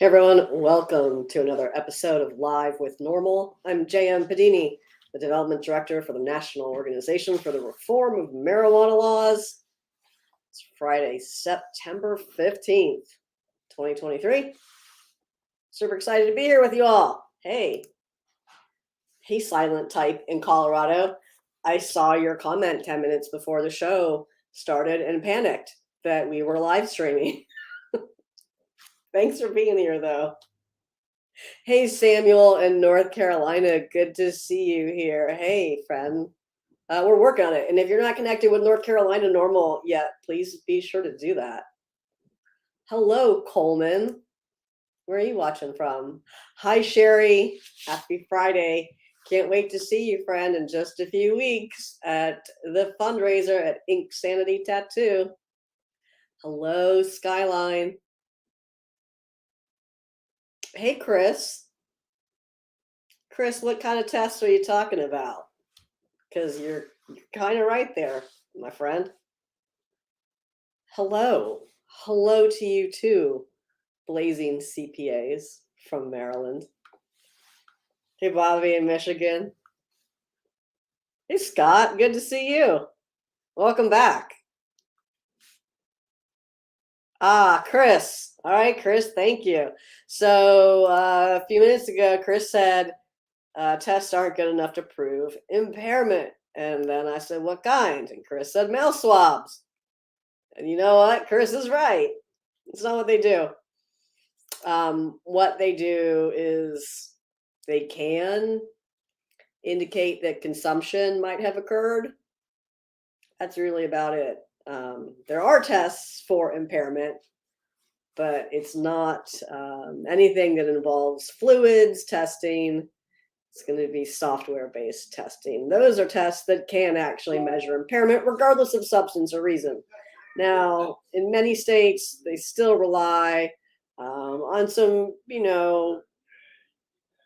Hey everyone, welcome to another episode of Live with NORML. I'm J.M. Padini, the Development Director for the National Organization for the Reform of Marijuana Laws. It's Friday, September 15th, 2023. Super excited to be here with you all. Hey, silent type in Colorado. I saw your comment 10 minutes before the show started and panicked that we were live streaming. Thanks for being here, though. Hey, Samuel in North Carolina. Good to see you here. Hey, friend. We're working on it. And if you're not connected with North Carolina NORML yet, please be sure to do that. Hello, Coleman. Where are you watching from? Hi, Sherry. Happy Friday. Can't wait to see you, friend, in just a few weeks at the fundraiser at Ink Sanity Tattoo. Hello, Skyline. Hey, Chris. Chris, what kind of tests are you talking about? Because you're kind of right there, my friend. Hello to you too, blazing CPAs from Maryland. Hey, Bobby in Michigan. Hey, Scott, good to see you. Welcome back. Chris. All right, Chris, thank you. So a few minutes ago, Chris said tests aren't good enough to prove impairment. And then I said, what kind? And Chris said mouth swabs. And you know what? Chris is right. It's not what they do. What they do is they can indicate that consumption might have occurred. That's really about it. There are tests for impairment, but it's not anything that involves fluids testing. It's going to be software-based testing. Those are tests that can actually measure impairment regardless of substance or reason. Now, in many states, they still rely on some,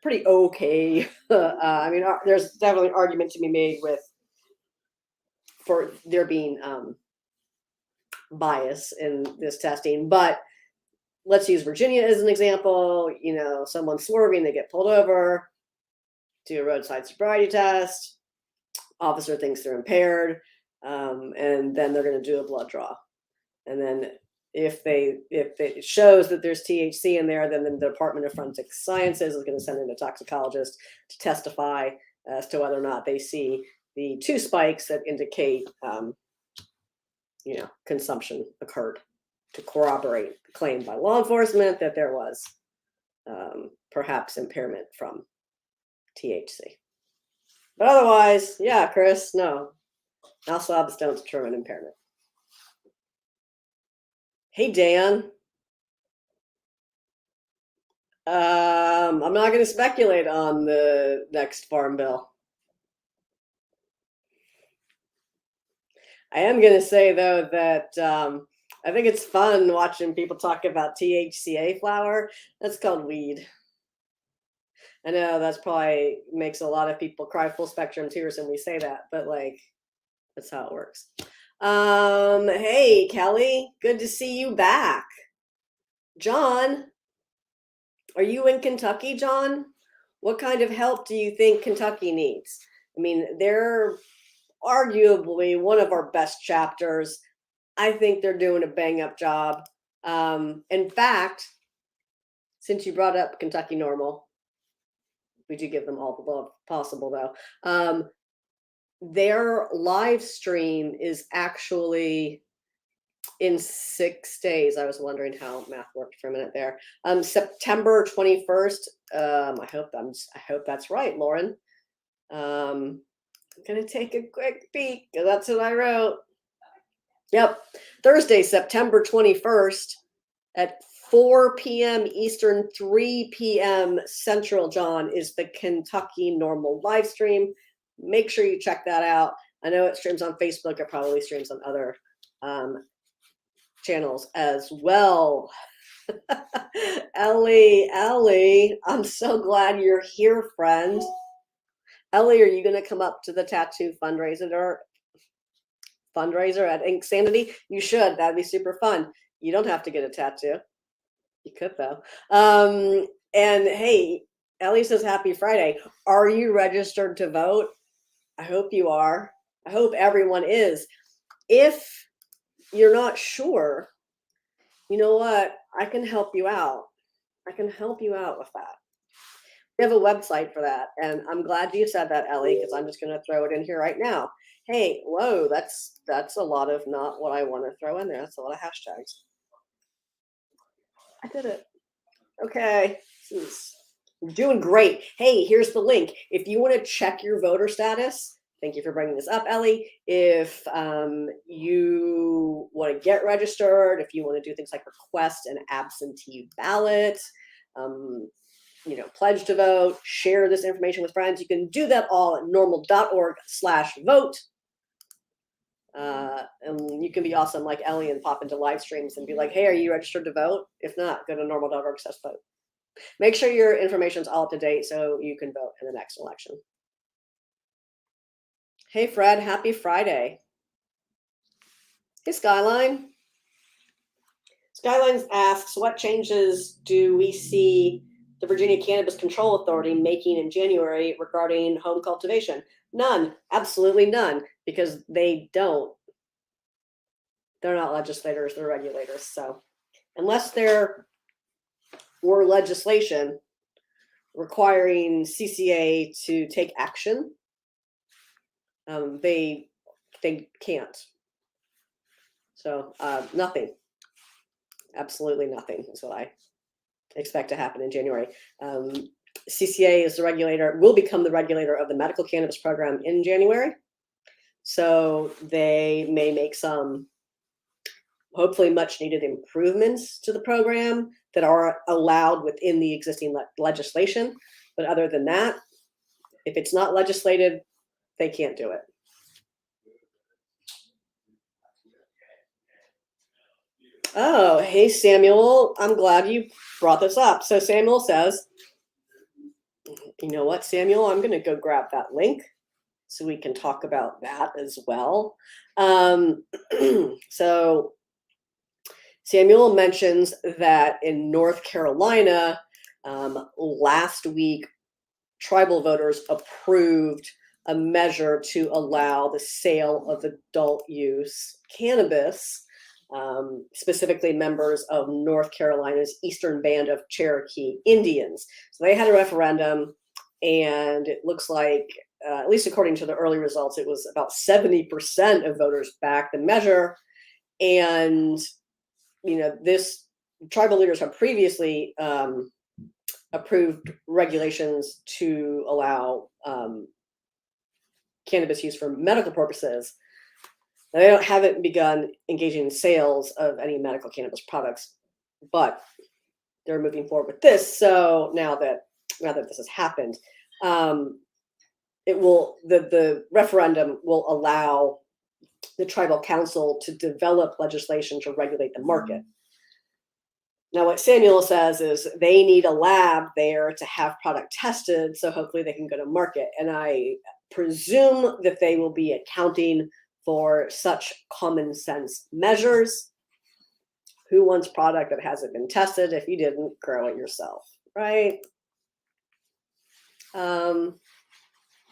pretty okay. There's definitely an argument to be made for there being bias in this testing. But let's use Virginia as an example. Someone swerving, they get pulled over, do a roadside sobriety test. Officer thinks they're impaired, and then they're going to do a blood draw. And then if it shows that there's THC in there, then the Department of Forensic Sciences is going to send in a toxicologist to testify as to whether or not they see the two spikes that indicate, consumption occurred, to corroborate the claim by law enforcement that there was perhaps impairment from THC. But otherwise, yeah, Chris, no. Mouth swabs don't determine impairment. Hey, Dan. I'm not going to speculate on the next farm bill. I am going to say, though, that I think it's fun watching people talk about THCA flower. That's called weed. I know that's probably makes a lot of people cry full spectrum tears when we say that, but that's how it works. Hey, Kelly, good to see you back. John, are you in Kentucky, John? What kind of help do you think Kentucky needs? I mean, they're arguably one of our best chapters. I think they're doing a bang-up job. In fact, since you brought up Kentucky NORML, we do give them all the love possible, though. Their live stream is actually in 6 days. I was wondering how math worked for a minute there. September 21st. I hope that's right, Lauren. I'm gonna take a quick peek. That's what I wrote. Yep, Thursday, September 21st at 4 p.m. Eastern, 3 p.m. Central, John, is the Kentucky NORML live stream. Make sure you check that out. I know it streams on Facebook. It probably streams on other channels as well. Ellie, I'm so glad you're here, friend. Ellie, are you going to come up to the tattoo fundraiser at Ink Sanity? You should. That'd be super fun. You don't have to get a tattoo. You could though. And hey, Ellie says happy Friday. Are you registered to vote? I hope you are. I hope everyone is. If you're not sure, you know what? I can help you out. I can help you out with that. We have a website for that. And I'm glad you said that, Ellie, because I'm just going to throw it in here right now. Hey, whoa, that's a lot of not what I want to throw in there. That's a lot of hashtags. I did it. Okay. I'm doing great. Hey, here's the link. If you want to check your voter status, thank you for bringing this up, Ellie. If you want to get registered, if you want to do things like request an absentee ballot, pledge to vote, share this information with friends, you can do that all at normal.org/vote. And you can be awesome like Ellie and pop into live streams and be like, hey, are you registered to vote? If not, go to normal.org/vote. Make sure your information is all up to date so you can vote in the next election. Hey, Fred, happy Friday. Hey, Skyline. Skyline asks, what changes do we see the Virginia Cannabis Control Authority making in January regarding home cultivation? None, absolutely none, because they don't. They're not legislators, they're regulators. So unless there were legislation requiring CCA to take action, they can't. So nothing, absolutely nothing is what I expect to happen in January. CCA is the regulator, will become the regulator of the medical cannabis program in January. So they may make some hopefully much needed improvements to the program that are allowed within the existing legislation. But other than that, if it's not legislated, they can't do it. Oh, hey, Samuel, I'm glad you brought this up. So Samuel says, you know what, Samuel, I'm going to go grab that link so we can talk about that as well. So Samuel mentions that in North Carolina, last week, tribal voters approved a measure to allow the sale of adult use cannabis, specifically members of North Carolina's Eastern Band of Cherokee Indians. So they had a referendum, and it looks like, at least according to the early results, it was about 70% of voters backed the measure. And, this tribal leaders have previously approved regulations to allow cannabis use for medical purposes. They haven't begun engaging in sales of any medical cannabis products, but they're moving forward with this. So now that this has happened, the referendum will allow the tribal council to develop legislation to regulate the market. Now, what Samuel says is they need a lab there to have product tested, so hopefully they can go to market. And I presume that they will be accounting for such common sense measures. Who wants product that hasn't been tested if you didn't grow it yourself, right?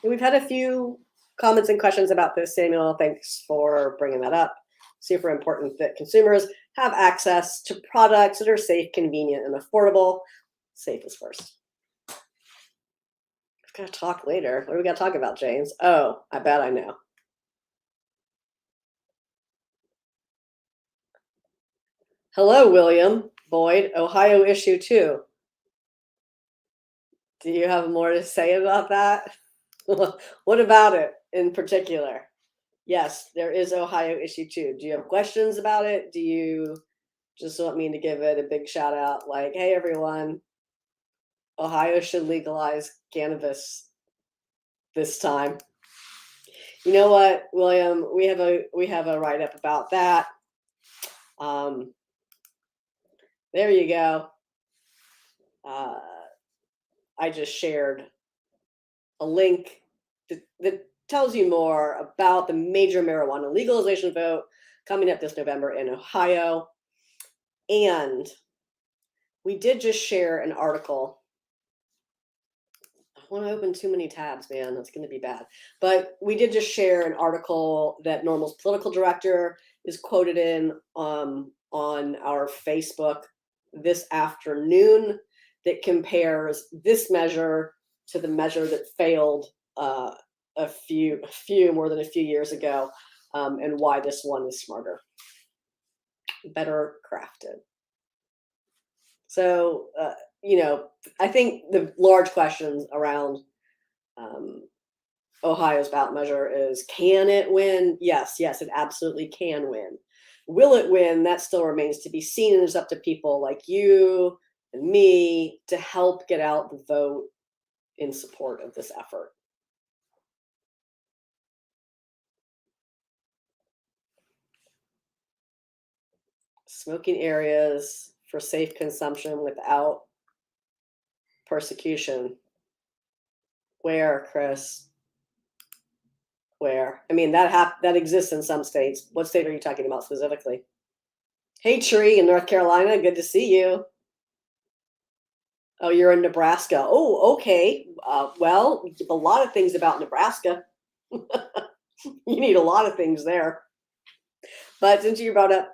We've had a few comments and questions about this, Samuel. Thanks for bringing that up. Super important that consumers have access to products that are safe, convenient, and affordable. Safe is first. We've got to talk later. What do we got to talk about, James? Oh, I bet I know. Hello, William Boyd, Ohio issue 2. Do you have more to say about that? What about it in particular? Yes, there is Ohio issue 2. Do you have questions about it? Do you just want me to give it a big shout out like, hey, everyone, Ohio should legalize cannabis this time? You know what, William? We have a write-up about that. There you go. I just shared a link that tells you more about the major marijuana legalization vote coming up this November in Ohio. And we did just share an article. I want to open too many tabs, man. That's going to be bad. But we did just share an article that NORML's political director is quoted in on our Facebook this afternoon that compares this measure to the measure that failed a few more than a few years ago, and why this one is smarter, better crafted. So, I think the large questions around Ohio's ballot measure is, can it win? Yes, it absolutely can win. Will it win? That still remains to be seen, and it's up to people like you and me to help get out the vote in support of this effort. Smoking areas for safe consumption without persecution. Where, Chris? Where? I mean, that exists in some states. What state are you talking about specifically? Hey, Tree in North Carolina, good to see you. Oh, you're in Nebraska. Oh, okay. Well, a lot of things about Nebraska. You need a lot of things there. But since you brought up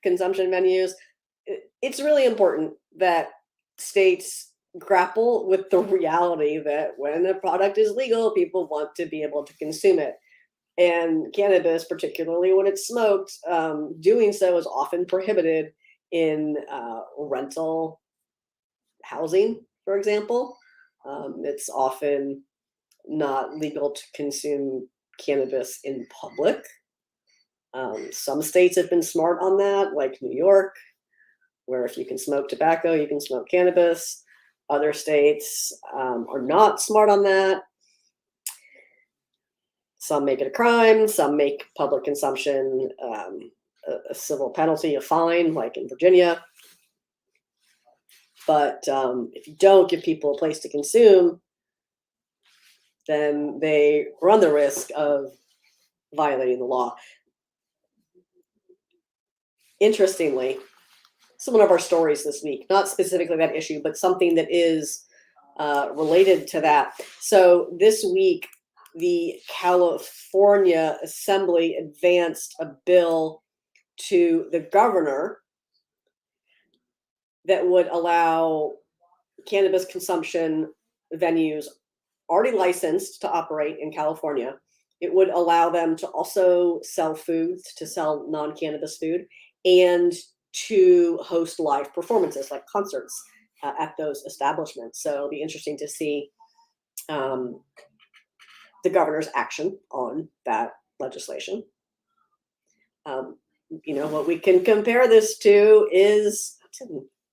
consumption venues, it's really important that states grapple with the reality that when a product is legal, people want to be able to consume it. And cannabis, particularly when it's smoked, doing so is often prohibited in rental housing, for example. It's often not legal to consume cannabis in public. Some states have been smart on that, like New York, where if you can smoke tobacco, you can smoke cannabis. Other states are not smart on that. Some make it a crime, some make public consumption a civil penalty, a fine, like in Virginia. But if you don't give people a place to consume, then they run the risk of violating the law. Interestingly, some of our stories this week, not specifically that issue, but something that is related to that. So this week, the California Assembly advanced a bill to the governor that would allow cannabis consumption venues already licensed to operate in California. It would allow them to also sell foods, to sell non-cannabis food, and to host live performances like concerts at those establishments. So it'll be interesting to see the governor's action on that legislation. What we can compare this to is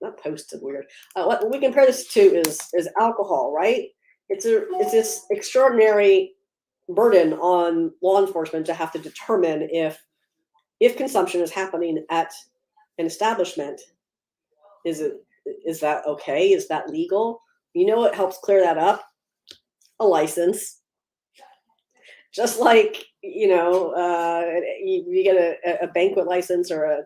not posted weird. What we compare this to is alcohol, right? It's this extraordinary burden on law enforcement to have to determine if consumption is happening at an establishment. Is that okay? Is that legal? You know what helps clear that up? A license. Just like you get a banquet license or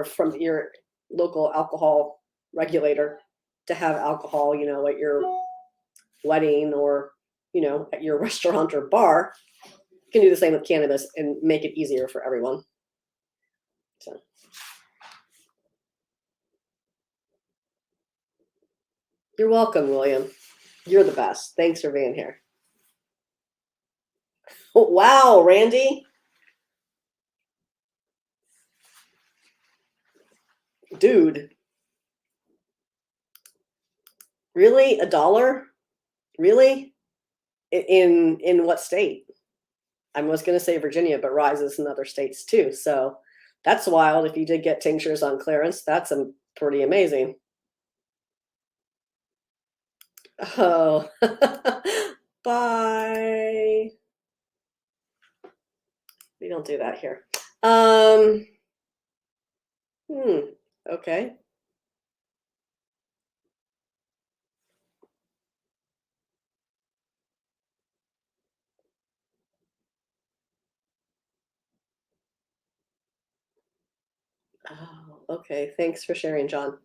from your local alcohol regulator to have alcohol, at your wedding or at your restaurant or bar. You can do the same with cannabis and make it easier for everyone. So. You're welcome, William. You're the best. Thanks for being here. Oh, wow, Randy. Dude. Really? $1? Really? In what state? I was going to say Virginia, but rises in other states too. So that's wild. If you did get tinctures on clearance, that's pretty amazing. Oh, bye. We don't do that here. Okay. Oh, okay. Thanks for sharing, John.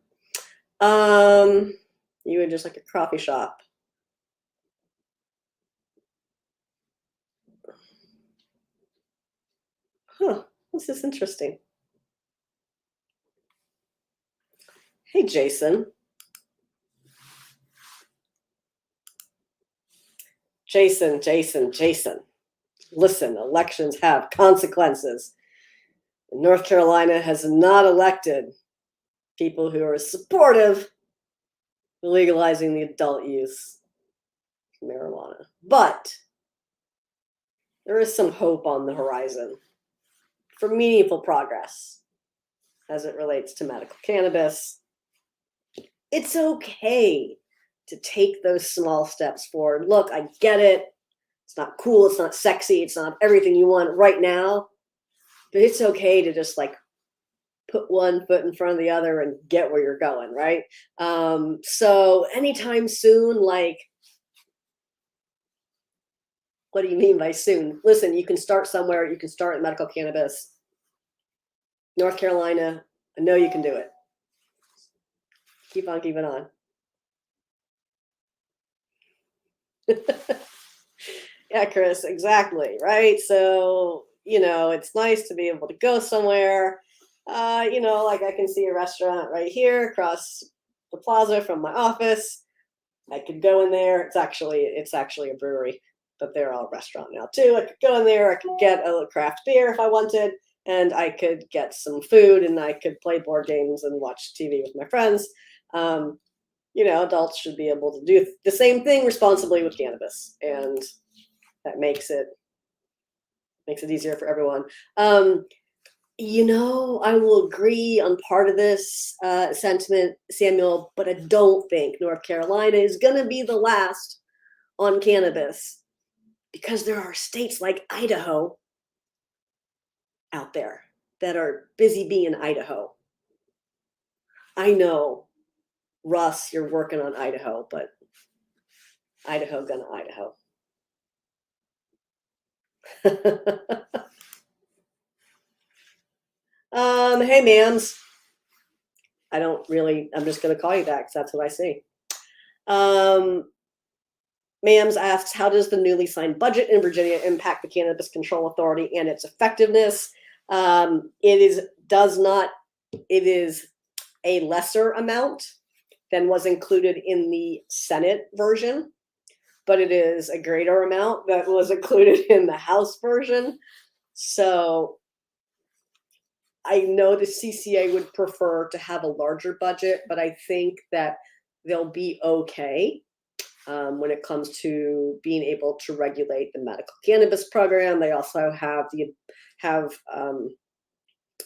You were just like a coffee shop. Huh. This is interesting. Hey, Jason. Jason. Listen, elections have consequences. North Carolina has not elected people who are supportive of legalizing the adult use of marijuana. But there is some hope on the horizon for meaningful progress as it relates to medical cannabis. It's okay to take those small steps forward. Look, I get it. It's not cool. It's not sexy. It's not everything you want right now. But it's okay to just like put one foot in front of the other and get where you're going, right? So anytime soon, like, what do you mean by soon? Listen, you can start somewhere. You can start in medical cannabis. North Carolina, I know you can do it. Keep on keeping on. Yeah, Chris, exactly, right? So, it's nice to be able to go somewhere. Like I can see a restaurant right here across the plaza from my office. I could go in there. It's actually a brewery, but they're all restaurant now too. I could go in there. I could get a craft beer if I wanted, and I could get some food, and I could play board games and watch TV with my friends. Um, Adults should be able to do the same thing responsibly with cannabis, and that makes it easier for everyone. I will agree on part of this sentiment, Samuel, but I don't think North Carolina is going to be the last on cannabis because there are states like Idaho out there that are busy being Idaho. I know, Russ, you're working on Idaho, but Idaho gonna Idaho. Hey, ma'ams. I'm just going to call you that because that's what I see. Mams asks, how does the newly signed budget in Virginia impact the Cannabis Control Authority and its effectiveness? It is a lesser amount than was included in the Senate version, but it is a greater amount that was included in the House version. So I know the CCA would prefer to have a larger budget, but I think that they'll be okay when it comes to being able to regulate the medical cannabis program. They also have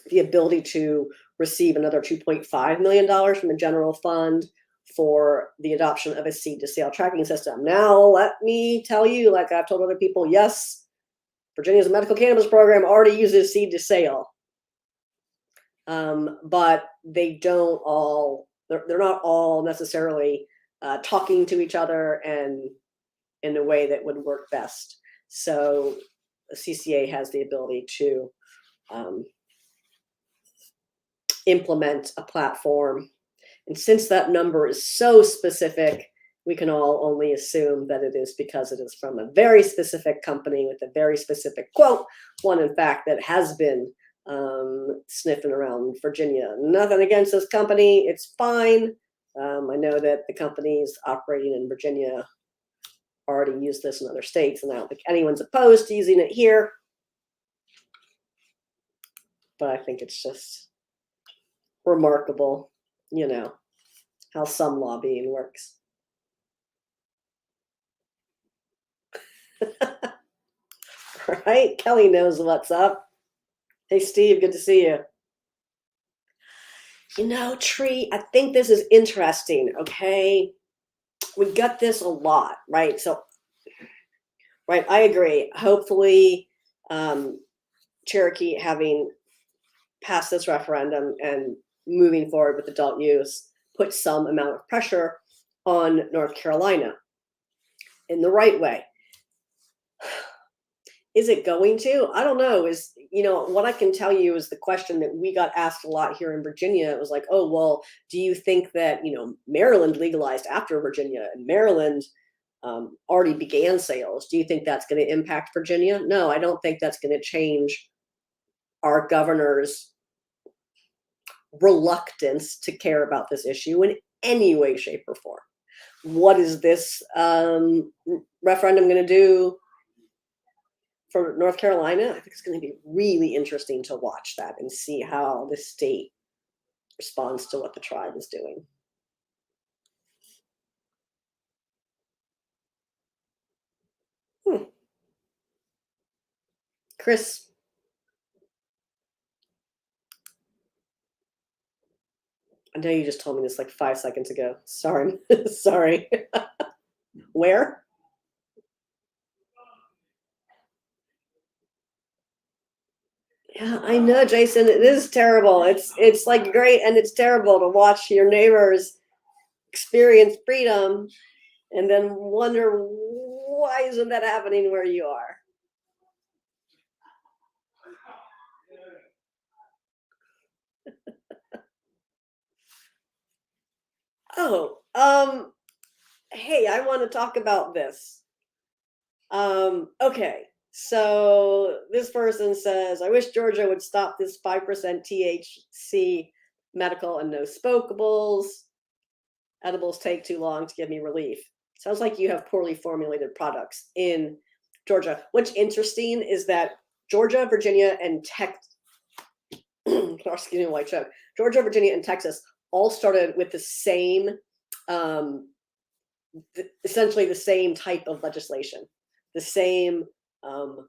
the ability to receive another $2.5 million from the general fund for the adoption of a seed to sale tracking system. Now, let me tell you, like I've told other people, yes, Virginia's medical cannabis program already uses seed to sale. But they're not all necessarily talking to each other and in a way that would work best. So the CCA has the ability to implement a platform. And since that number is so specific, we can all only assume that it is because it is from a very specific company with a very specific quote, one in fact that has been sniffing around Virginia. Nothing against this company, it's fine. I know that the companies operating in Virginia already use this in other states, and I don't think anyone's opposed to using it here. But I think it's just remarkable, how some lobbying works. Right? Kelly knows what's up. Hey, Steve, good to see you. Tree, I think this is interesting, okay? We got this a lot, right? So, right, I agree. Hopefully, Cherokee having passed this referendum and moving forward with adult use put some amount of pressure on North Carolina in the right way. Is it going to? I don't know. What I can tell you is the question that we got asked a lot here in Virginia. It was like, oh, well, do you think that, Maryland legalized after Virginia, and Maryland already began sales? Do you think that's going to impact Virginia? No, I don't think that's going to change our governor's reluctance to care about this issue in any way, shape, or form. What is this referendum going to do for North Carolina? I think it's going to be really interesting to watch that and see how the state responds to what the tribe is doing. Chris. I know you just told me this like 5 seconds ago. Sorry. Sorry. Where? Yeah, I know, Jason. It is terrible. It's like great, and it's terrible to watch your neighbors experience freedom and then wonder, why isn't that happening where you are? Oh, hey, I want to talk about this. Okay, so this person says, I wish Georgia would stop this 5% THC medical and no smokables. Edibles take too long to give me relief. Sounds like you have poorly formulated products in Georgia. What's interesting is that Georgia, Virginia, and excuse me, white choke. Georgia, Virginia, and Texas all started with the same, essentially the same type of legislation. The same, the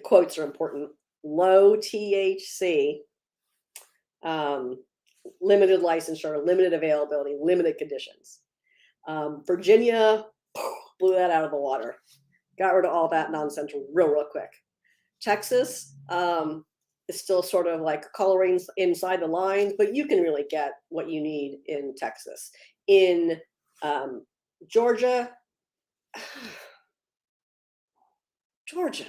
quotes are important, low THC, limited licensure, limited availability, limited conditions. Virginia blew that out of the water, got rid of all that nonsense real quick. Texas is still sort of like coloring inside the lines, but you can really get what you need in Texas. In Georgia, Georgia,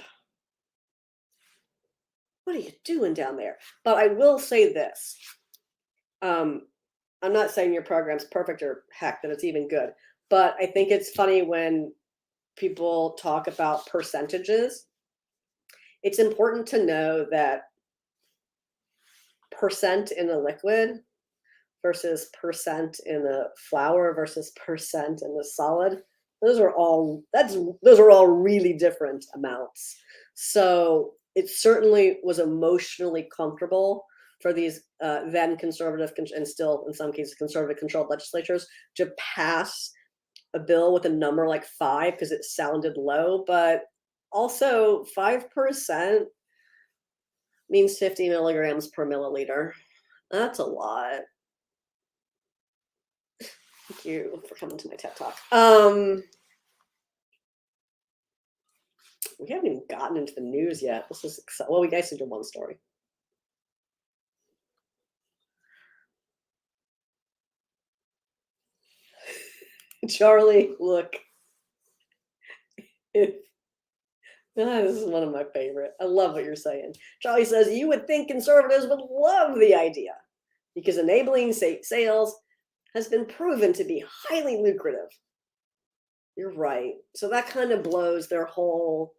what are you doing down there? But I will say this. I'm not saying your program's perfect or heck that it's even good, but I think it's funny when people talk about percentages. It's important to know that percent in a liquid versus percent in a flour versus percent in the solid, those are all really different amounts. So it certainly was emotionally comfortable for these then conservative and still in some cases conservative controlled legislatures to pass a bill with a number like 5 because it sounded low, but also 5% means 50 milligrams per milliliter. That's a lot. Thank you for coming to my TED Talk. We haven't even gotten into the news yet. This is well, we guys did one story. Charlie, look. This is one of my favorite. I love what you're saying. Charlie says, you would think conservatives would love the idea because enabling sales has been proven to be highly lucrative. You're right. So that kind of blows their whole,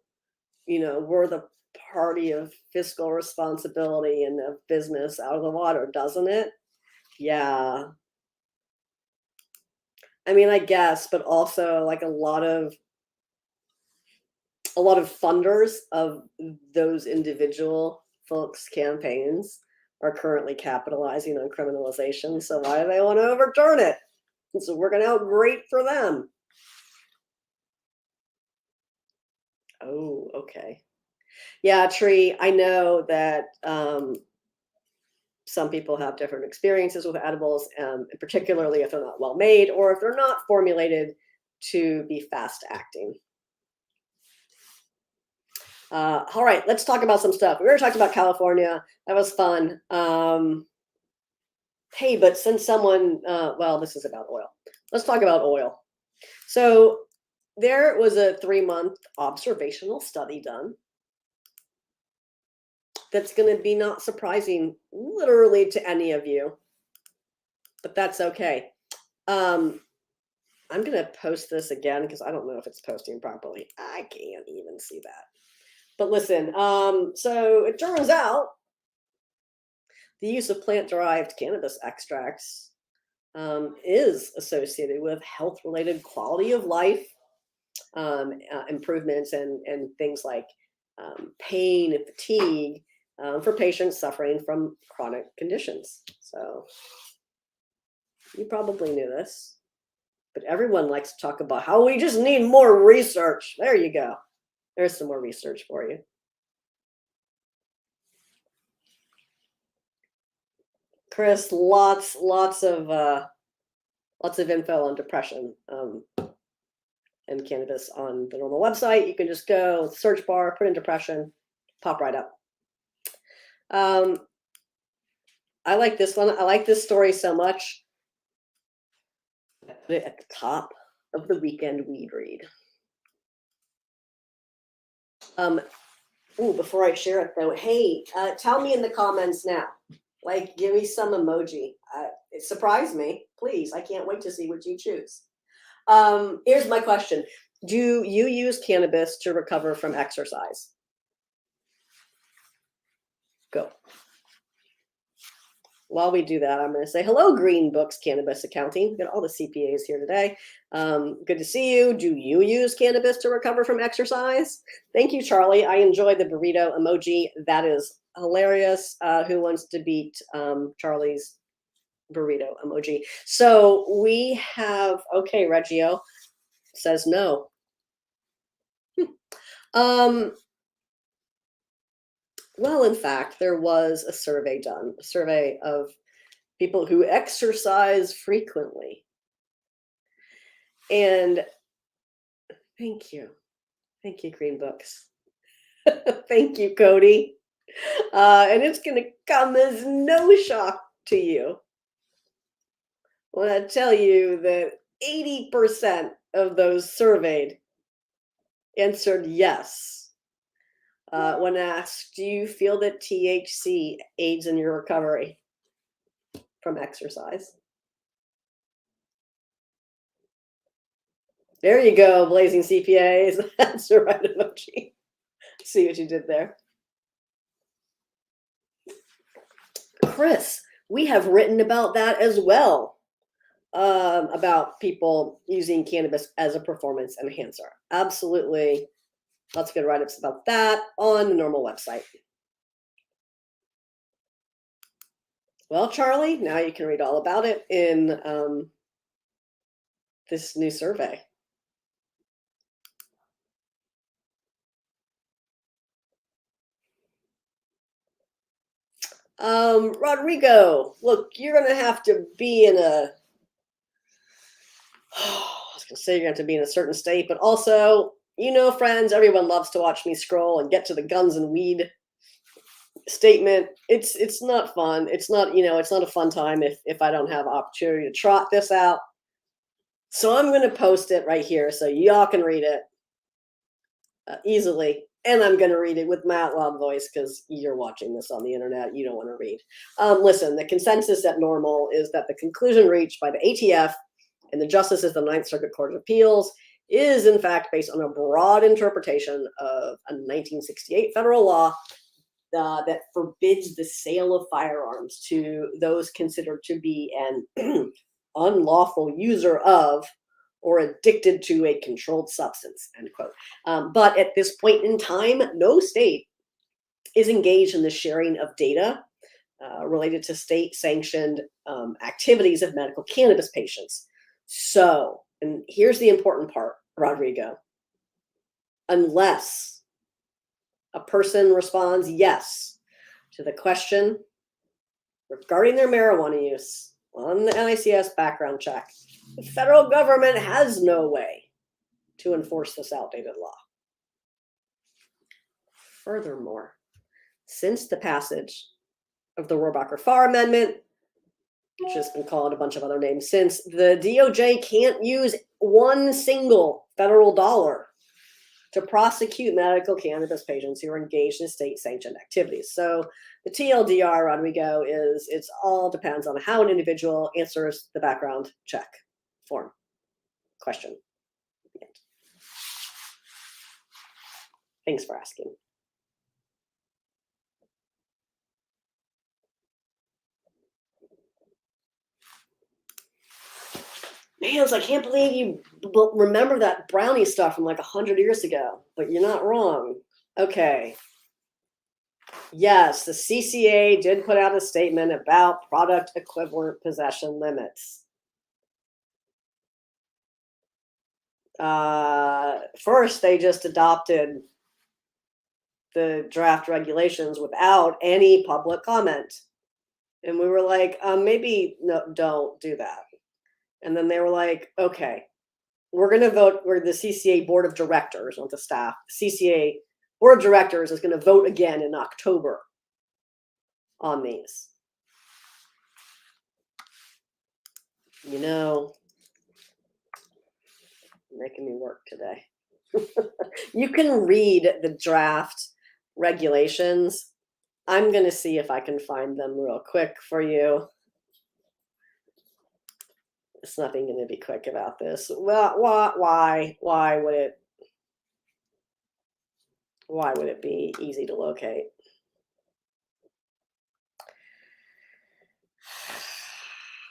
we're the party of fiscal responsibility and of business out of the water, doesn't it? Yeah. I mean, I guess, but also like a lot of funders of those individual folks' campaigns are currently capitalizing on criminalization. So why do they want to overturn it? It's working out great for them. Oh, okay. Yeah, Tree, I know that some people have different experiences with edibles, particularly if they're not well made or if they're not formulated to be fast acting. All right, let's talk about some stuff. We already talked about California. That was fun. Hey, but since someone, well, this is about oil. Let's talk about oil. So there was a 3-month observational study done that's going to be not surprising literally to any of you, but that's okay. I'm going to post this again because I don't know if it's posting properly. I can't even see that. But listen, so it turns out the use of plant-derived cannabis extracts is associated with health-related quality of life improvements and things like pain and fatigue for patients suffering from chronic conditions. So you probably knew this, but everyone likes to talk about how we just need more research. There you go. There's some more research for you. Chris, lots of info on depression and cannabis on the NORML website. You can just go search bar, put in depression, pop right up. I like this one. I like this story so much. I put it at the top of the weekend weed read. Before I share it though, hey, tell me in the comments now. Like, give me some emoji. It surprised me. Please, I can't wait to see what you choose. Here's my question. Do you use cannabis to recover from exercise? Go. While we do that, I'm going to say hello, Green Books Cannabis Accounting. We've got all the CPAs here today. Good to see you. Do you use cannabis to recover from exercise? Thank you, Charlie. I enjoy the burrito emoji. That is hilarious. Who wants to beat Charlie's burrito emoji? So we have, okay, Reggio says no. Well, in fact, there was a survey done, a survey of people who exercise frequently. And thank you, Green Books. Thank you, Cody. And it's going to come as no shock to you when I tell you that 80% of those surveyed answered yes. When asked, do you feel that THC aids in your recovery from exercise? There you go, blazing CPAs. That's the right emoji. See what you did there. Chris, we have written about that as well, about people using cannabis as a performance enhancer. Absolutely. Lots of good write-ups about that on the NORML website. Well, Charlie, now you can read all about it in this new survey. Rodrigo, look, you're going to have to be in a, I was going to say you're going to have to be in a certain state, but also, you know, friends, everyone loves to watch me scroll and get to the guns and weed statement. It's not fun. It's not, it's not a fun time if I don't have opportunity to trot this out. So I'm going to post it right here so y'all can read it easily. And I'm going to read it with my out loud voice because you're watching this on the internet. You don't want to read. Listen, the consensus at NORML is that the conclusion reached by the ATF and the justices of the Ninth Circuit Court of Appeals is in fact based on a broad interpretation of a 1968 federal law that forbids the sale of firearms to those considered to be an unlawful user of or addicted to a controlled substance, end quote. But at this point in time, no state is engaged in the sharing of data related to state-sanctioned activities of medical cannabis patients. So, and here's the important part, Rodrigo. Unless a person responds yes to the question regarding their marijuana use on the NICS background check, the federal government has no way to enforce this outdated law. Furthermore, since the passage of the Rohrabacher-Farr Amendment, which has been called a bunch of other names since, the DOJ can't use one single federal dollar to prosecute medical cannabis patients who are engaged in state-sanctioned activities. So the TLDR, Rodrigo, is it's all depends on how an individual answers the background check form question. Thanks for asking. Man, I can't believe you remember that brownie stuff from like 100 years ago, but you're not wrong. Okay. Yes, the CCA did put out a statement about product equivalent possession limits. First, they just adopted the draft regulations without any public comment. And we were like, maybe no, don't do that. And then they were like, okay, we're going to vote. We're the CCA board of directors, not the staff. CCA board of directors is going to vote again in October on these. You know, making me work today. You can read the draft regulations. I'm going to see if I can find them real quick for you. It's nothing going to be quick about this. Well, why would it be easy to locate?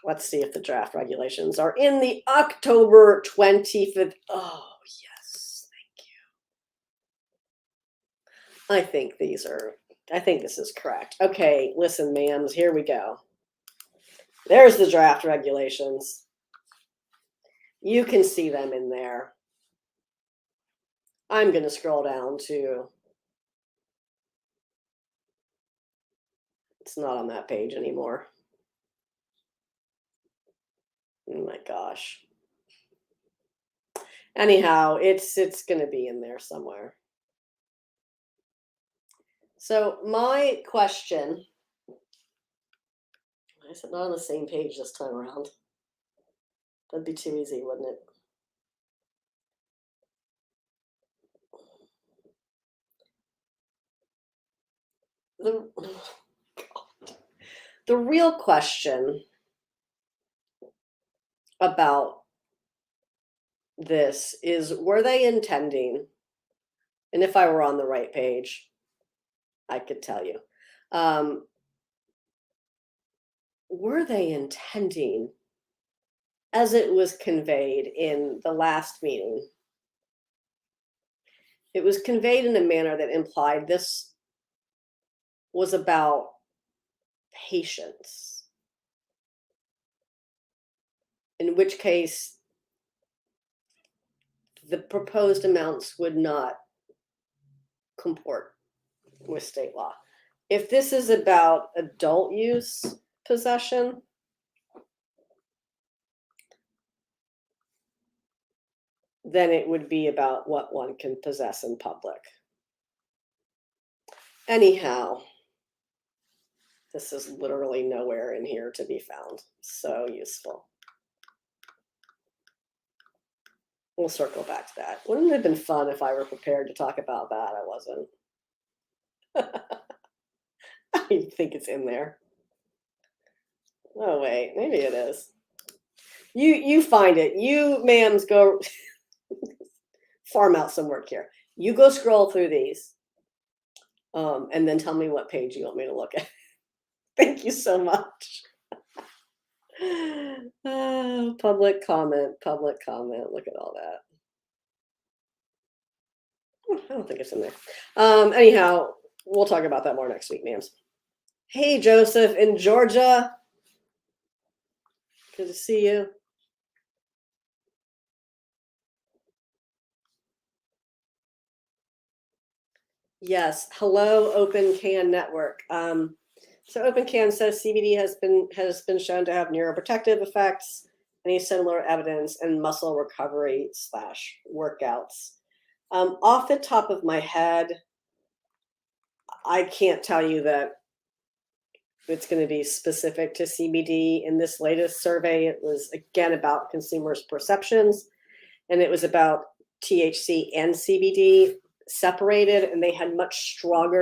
Let's see if the draft regulations are in the October 25th. Oh, yes. Thank you. I think this is correct. Okay, listen, ma'ams, here we go. There's the draft regulations. You can see them in there. I'm going to scroll down to, it's not on that page anymore. Oh my gosh. Anyhow, it's going to be in there somewhere. So my question, is it not on the same page this time around? That'd be too easy, wouldn't it? The real question about this is, were they intending, and if I were on the right page, I could tell you, were they intending, as it was conveyed in the last meeting, it was conveyed in a manner that implied this was about patients, in which case the proposed amounts would not comport with state law. If this is about adult use possession, then it would be about what one can possess in public. Anyhow, this is literally nowhere in here to be found. So useful. We'll circle back to that. Wouldn't it have been fun if I were prepared to talk about that? I wasn't. I think it's in there. Oh, wait, maybe it is. You find it. You, ma'ams, go farm out some work here. You go scroll through these, and then tell me what page you want me to look at. Thank you so much. Public comment. Look at all that. I don't think it's in there. Anyhow, we'll talk about that more next week, ma'ams. Hey, Joseph in Georgia. Good to see you. Yes. Hello, Open Can Network. So Open Can says CBD has been shown to have neuroprotective effects, any similar evidence in muscle recovery / workouts. Off the top of my head, I can't tell you that it's going to be specific to CBD. In this latest survey, it was again about consumers' perceptions, and it was about THC and CBD separated, and they had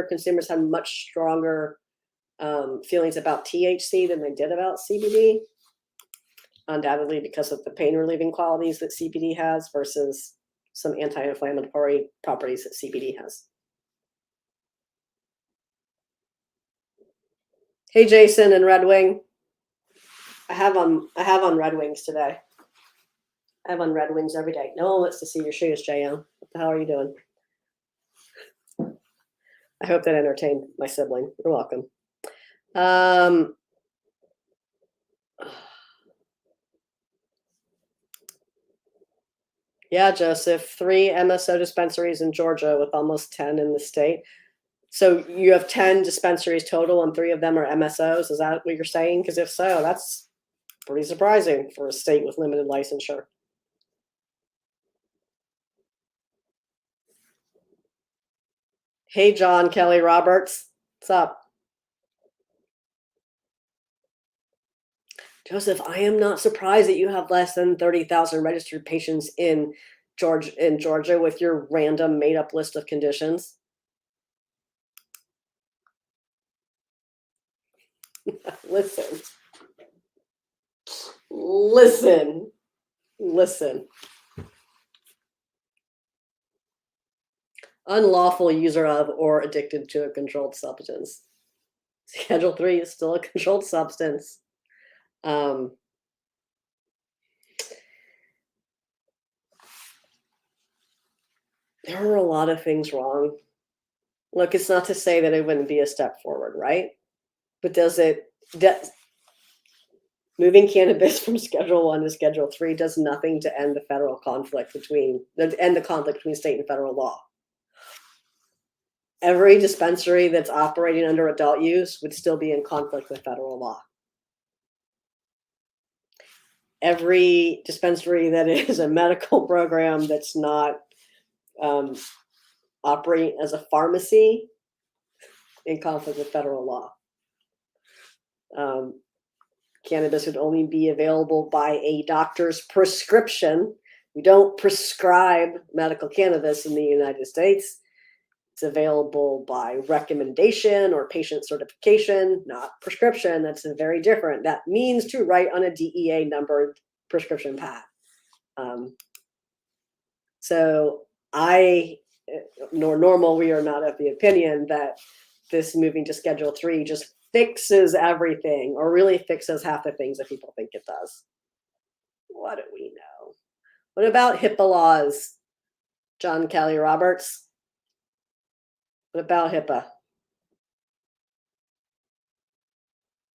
consumers had much stronger feelings about THC than they did about CBD, undoubtedly because of the pain relieving qualities that CBD has versus some anti-inflammatory properties that CBD has. Hey, Jason and Red Wing. I have on Red Wings today. I have on Red Wings every day. No one wants to see your shoes, JM. What the hell are you doing? I hope that entertained my sibling. You're welcome. Yeah, Joseph, 3 MSO dispensaries in Georgia with almost 10 in the state. So you have 10 dispensaries total and 3 of them are MSOs. Is that what you're saying? Because if so, that's pretty surprising for a state with limited licensure. Hey, John Kelly Roberts. What's up? Joseph, I am not surprised that you have less than 30,000 registered patients in Georgia with your random made up list of conditions. Listen. Unlawful user of or addicted to a controlled substance. Schedule 3 is still a controlled substance. There are a lot of things wrong. Look, it's not to say that it wouldn't be a step forward, right? But moving cannabis from Schedule 1 to Schedule 3 does nothing to end the conflict between state and federal law. Every dispensary that's operating under adult use would still be in conflict with federal law. Every dispensary that is a medical program that's not operating as a pharmacy in conflict with federal law. Cannabis would only be available by a doctor's prescription. We don't prescribe medical cannabis in the United States. It's available by recommendation or patient certification, not prescription. That's very different. That means to write on a DEA numbered prescription pad. So NORML, we are not of the opinion that this moving to Schedule 3 just fixes everything or really fixes half the things that people think it does. What do we know? What about HIPAA laws, John Kelly Roberts? What about HIPAA?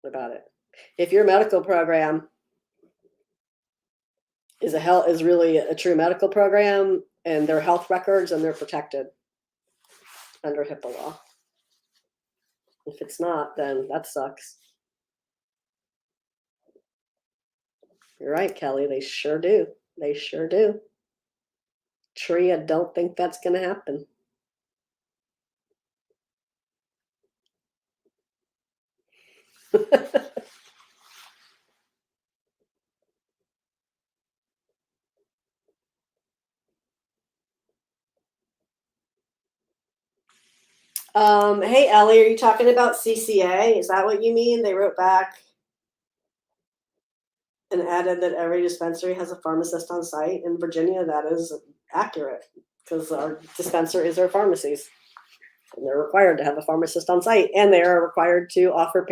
What about it? If your medical program is really a true medical program and their health records and they're protected under HIPAA law. If it's not, then that sucks. You're right, Kelly. They sure do. They sure do. Tree, I don't think that's going to happen. Hey, Ellie, are you talking about CCA? Is that what you mean? They wrote back and added that every dispensary has a pharmacist on site. In Virginia, that is accurate because our dispensaries are pharmacies. And they're required to have a pharmacist on site, and they are required to offer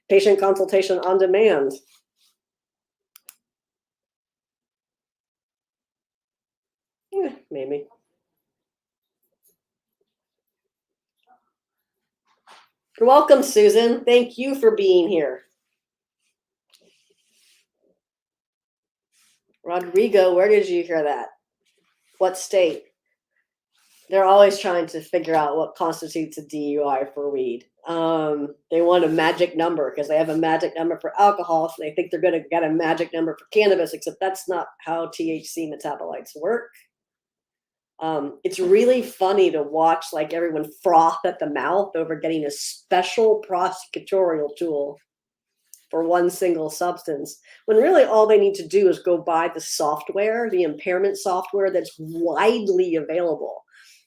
patient consultation on demand. Yeah, maybe. You're welcome, Susan. Thank you for being here. Rodrigo, where did you hear that? What state? They're always trying to figure out what constitutes a DUI for weed. They want a magic number because they have a magic number for alcohol, so they think they're going to get a magic number for cannabis, except that's not how THC metabolites work. It's really funny to watch like everyone froth at the mouth over getting a special prosecutorial tool for one single substance, when really all they need to do is go buy the software, the impairment software that's widely available.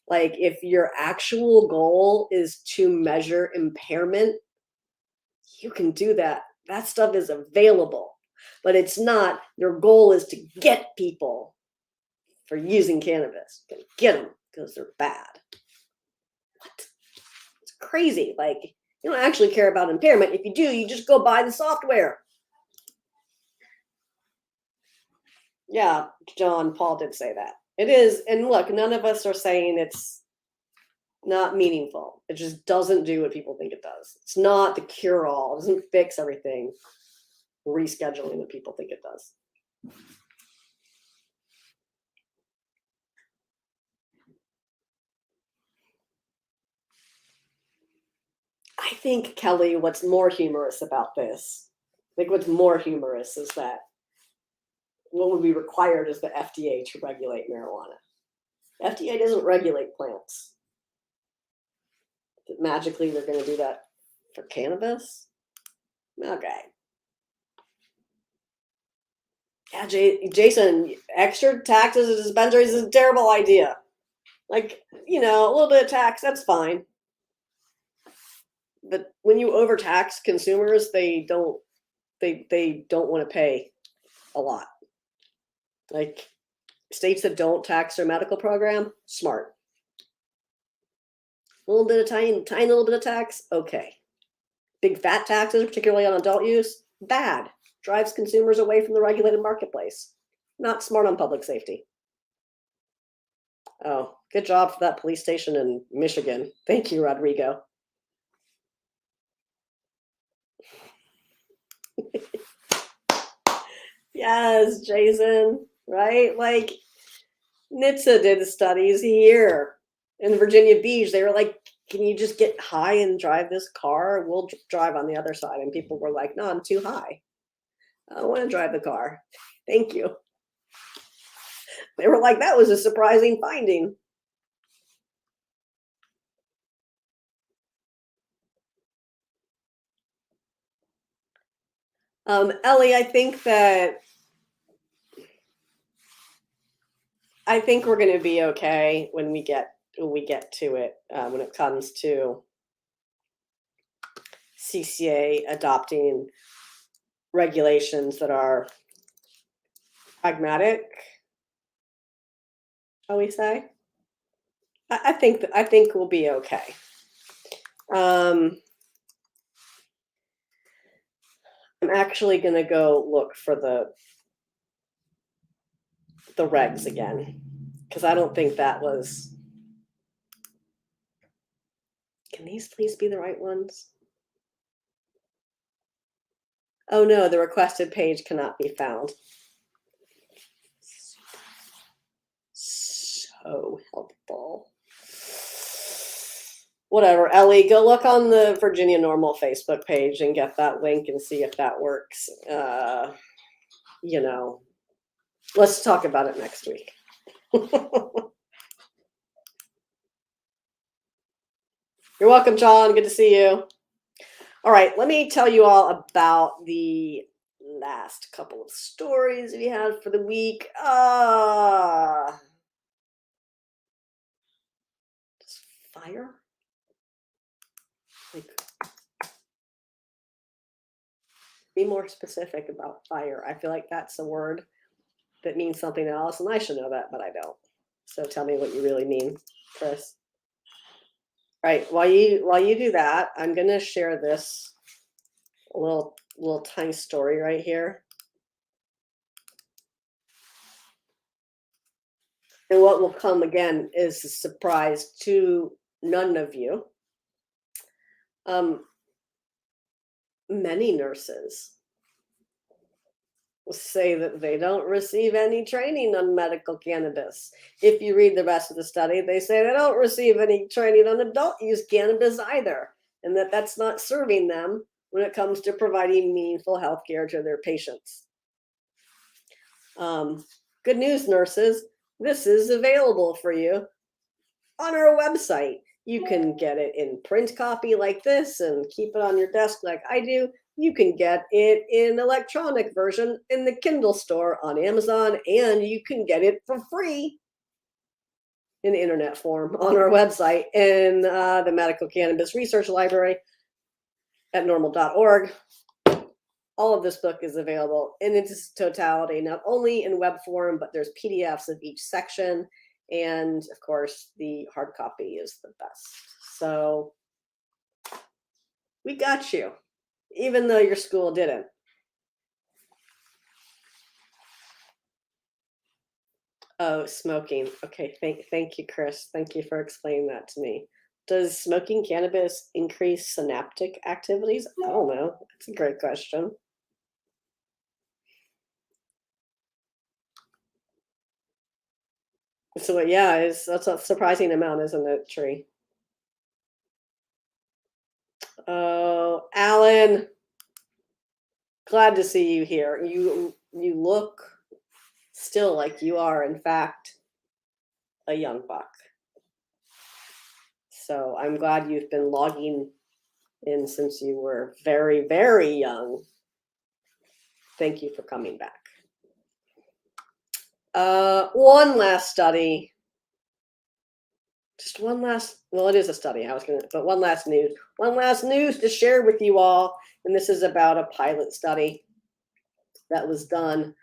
Like if your actual goal is to measure impairment, you can do that. That stuff is available, but it's not. Your goal is to get people for using cannabis. You get them because they're bad. What? It's crazy. Like, you don't actually care about impairment. If you do, you just go buy the software. Yeah, John Paul did say that. It is, and look, none of us are saying it's not meaningful. It just doesn't do what people think it does. It's not the cure-all. It doesn't fix everything. Rescheduling what people think it does. I think, Kelly, what's more humorous about this, I think what's more humorous is that what would be required is the FDA to regulate marijuana. FDA doesn't regulate plants. Magically, they're going to do that for cannabis? Okay. Yeah, Jason, extra taxes and dispensaries is a terrible idea. Like, you know, a little bit of tax, that's fine. But when you overtax consumers, they don't want to pay a lot. Like states that don't tax their medical program, smart. A little bit of tiny little bit of tax, okay. Big fat taxes, particularly on adult use, bad. Drives consumers away from the regulated marketplace. Not smart on public safety. Oh, good job for that police station in Michigan. Thank you, Rodrigo. Yes, Jason, right? Like NHTSA did studies here in Virginia Beach. They were like, can you just get high and drive this car? We'll drive on the other side. And people were like, no, I'm too high. I don't want to drive the car. Thank you. They were like, that was a surprising finding. Ellie, I think we're going to be okay when we get to it, when it comes to CCA adopting regulations that are pragmatic, shall we say? I think we'll be okay. I'm actually going to go look for the regs again, because I don't think that was. Can these please be the right ones? Oh no, the requested page cannot be found. So helpful. Whatever, Ellie, go look on the Virginia NORML Facebook page and get that link and see if that works. You know, let's talk about it next week. You're welcome, John. Good to see you. All right, let me tell you all about the last couple of stories we had for the week. Fire? Like, be more specific about fire. I feel like that's a word that means something else, and I should know that, but I don't. So tell me what you really mean, Chris. All right, while you do that, I'm gonna share this little tiny story right here. And what will come again is a surprise to none of you. Many nurses say that they don't receive any training on medical cannabis. If you read the rest of the study, they say they don't receive any training on adult use cannabis either, and that's not serving them when it comes to providing meaningful health care to their patients. Good news, nurses. This is available for you on our website. You can get it in print copy like this and keep it on your desk like I do. You can get it in electronic version in the Kindle store on Amazon, and you can get it for free in internet form on our website in the Medical Cannabis Research Library at NORML.org. All of this book is available in its totality, not only in web form, but there's PDFs of each section. And of course, the hard copy is the best. So we got you, even though your school didn't. Oh, smoking. Okay, thank you, Chris. Thank you for explaining that to me. Does smoking cannabis increase synaptic activities? I don't know. That's a great question. So yeah, that's a surprising amount, isn't it, Tree? Oh, Alan, glad to see you here. You look still like you are, in fact, a young buck. So I'm glad you've been logging in since you were very, very young. Thank you for coming back. One last study. Just one last, well, it is a study. But one last news to share with you all. And this is about a pilot study that was done.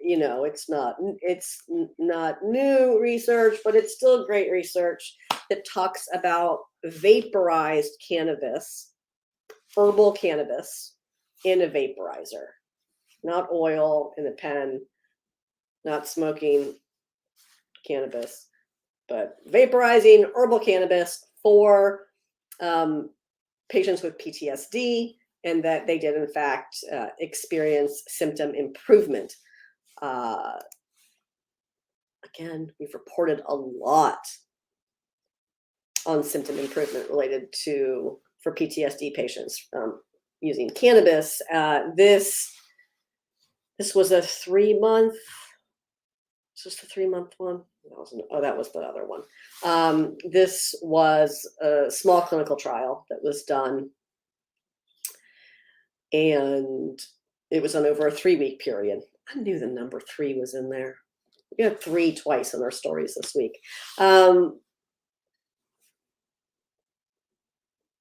It's not new research, but it's still great research that talks about vaporized cannabis, herbal cannabis in a vaporizer, not oil in a pen, not smoking cannabis, but vaporizing herbal cannabis for patients with PTSD, and that they did, in fact, experience symptom improvement. Again, we've reported a lot on symptom improvement related for PTSD patients using cannabis. This was a 3-month. Is this the 3-month one? That was the other one. This was a small clinical trial that was done, and it was done over a 3-week period. I knew the number 3 was in there. We had 3 twice in our stories this week.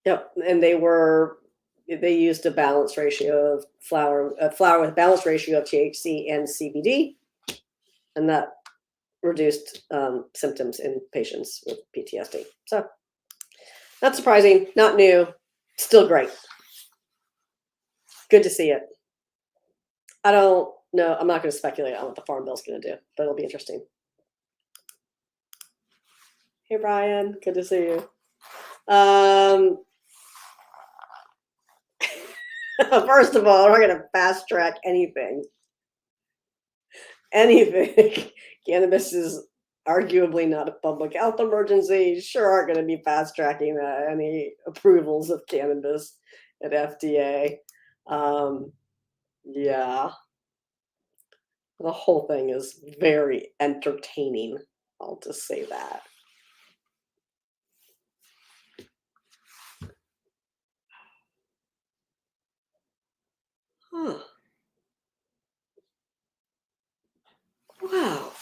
Yep, and they used a balanced ratio of flower with a balanced ratio of THC and CBD, and that reduced symptoms in patients with PTSD. So not surprising, not new, still great. Good to see it. I don't know. I'm not going to speculate on what the Farm Bill's going to do, but it'll be interesting. Hey, Brian. Good to see you. First of all, we're going to fast track anything. Cannabis is arguably not a public health emergency. Sure aren't going to be fast tracking any approvals of cannabis at FDA. Yeah. The whole thing is very entertaining. I'll just say that. Huh. Wow.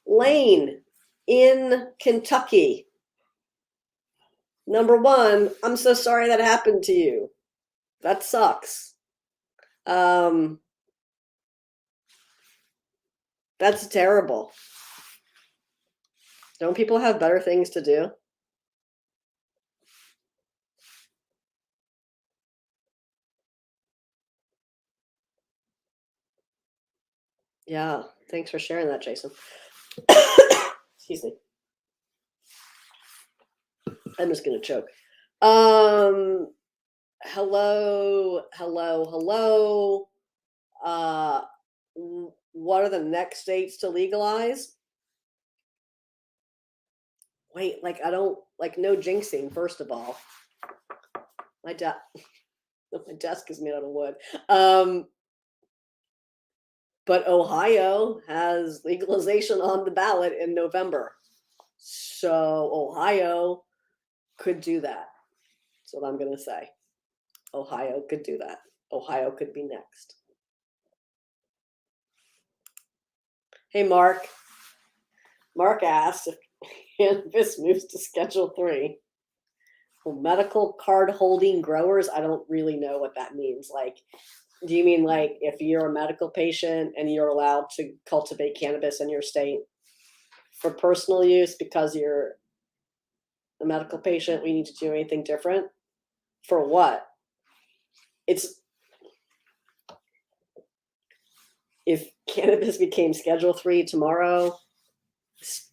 Lane in Kentucky. Number 1, I'm so sorry that happened to you. That sucks. That's terrible. Don't people have better things to do? Yeah, thanks for sharing that, Jason. Excuse me. I'm just gonna choke. Hello. What are the next states to legalize? Wait, I don't no jinxing. First of all, my desk is made out of wood. But Ohio has legalization on the ballot in November. So Ohio could do that. That's what I'm going to say. Ohio could do that. Ohio could be next. Hey, Mark. Mark asked if cannabis moves to Schedule 3. Well, medical card holding growers, I don't really know what that means. Like, do you mean like if you're a medical patient and you're allowed to cultivate cannabis in your state for personal use because you're a medical patient, we need to do anything different? For what? It's if cannabis became Schedule 3 tomorrow,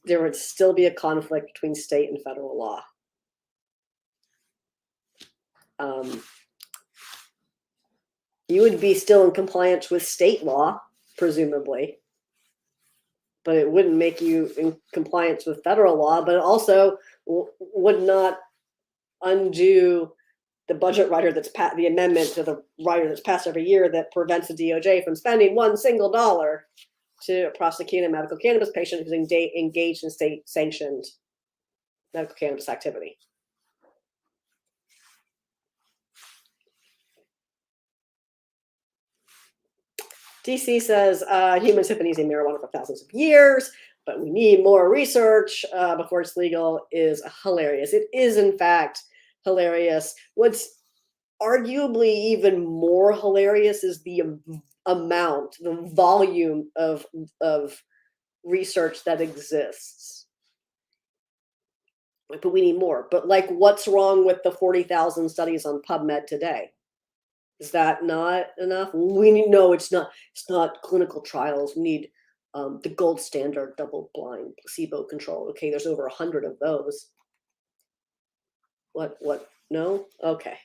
there would still be a conflict between state and federal law. You would be still in compliance with state law, presumably, but it wouldn't make you in compliance with federal law, but it also would not undo the budget rider that's the amendment to the rider that's passed every year that prevents the DOJ from spending $1 single to prosecute a medical cannabis patient who's engaged in state-sanctioned medical cannabis activity. DC says humans have been using marijuana for thousands of years, but we need more research before it's legal is hilarious. It is, in fact, hilarious. What's arguably even more hilarious is the amount, the volume of research that exists. But we need more. But like, what's wrong with the 40,000 studies on PubMed today? Is that not enough? We need, no, it's not. It's not clinical trials. We need the gold standard, double-blind, placebo control. Okay, there's over 100 of those. What? No? Okay.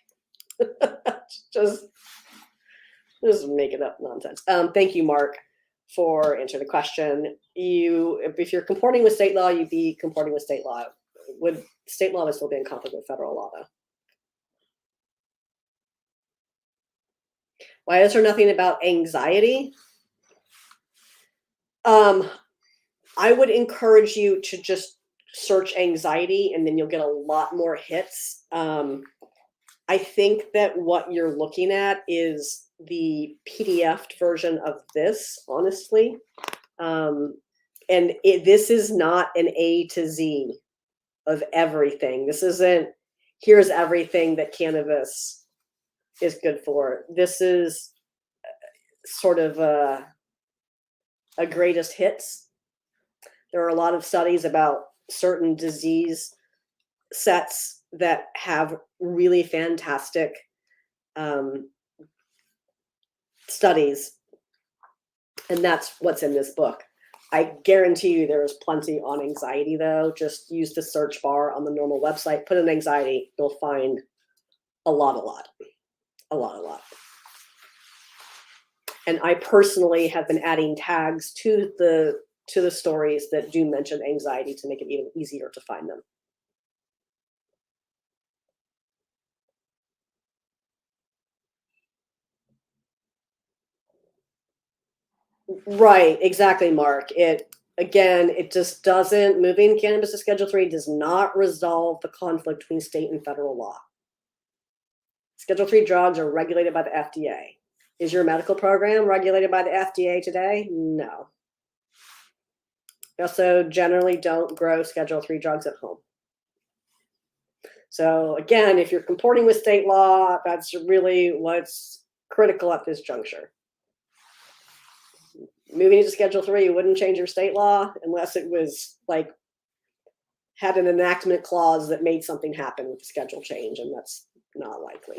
just making up nonsense. Thank you, Mark, for answering the question. If you're comporting with state law, you'd be comporting with state law. Would state law would still be in conflict with federal law, though? Why is there nothing about anxiety? I would encourage you to just search anxiety, and then you'll get a lot more hits. I think that what you're looking at is the PDF version of this, honestly. And this is not an A to Z of everything. This isn't, here's everything that cannabis is good for. This is sort of a greatest hits. There are a lot of studies about certain disease sets that have really fantastic studies, and that's what's in this book. I guarantee you there is plenty on anxiety, though. Just use the search bar on the NORML website, put in anxiety, you'll find a lot. And I personally have been adding tags to the stories that do mention anxiety to make it even easier to find them. Right, exactly, Mark. It just doesn't, moving cannabis to Schedule 3 does not resolve the conflict between state and federal law. Schedule 3 drugs are regulated by the FDA. Is your medical program regulated by the FDA today? No. We also generally don't grow Schedule 3 drugs at home. So again, if you're comporting with state law, that's really what's critical at this juncture. Moving to Schedule 3 wouldn't change your state law unless it was like had an enactment clause that made something happen with the schedule change, and that's not likely.